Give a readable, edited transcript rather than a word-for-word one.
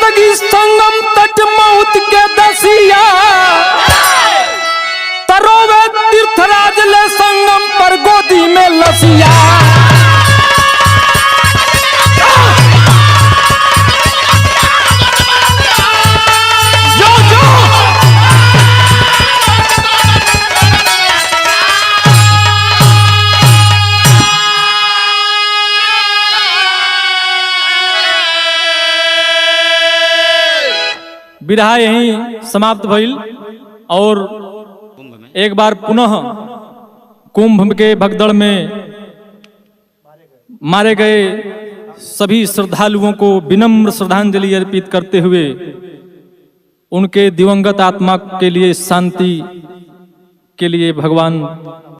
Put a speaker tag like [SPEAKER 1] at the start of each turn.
[SPEAKER 1] जिंदगी संगम तट मौत के दसिया तरोवे तीर्थराज ले संगम पर गोदी में लसिया। विरहा यहीं समाप्त भइल और एक बार पुनः कुंभ के भगदड़ में मारे गए सभी श्रद्धालुओं को विनम्र श्रद्धांजलि अर्पित करते हुए उनके दिवंगत आत्मा के लिए शांति के लिए भगवान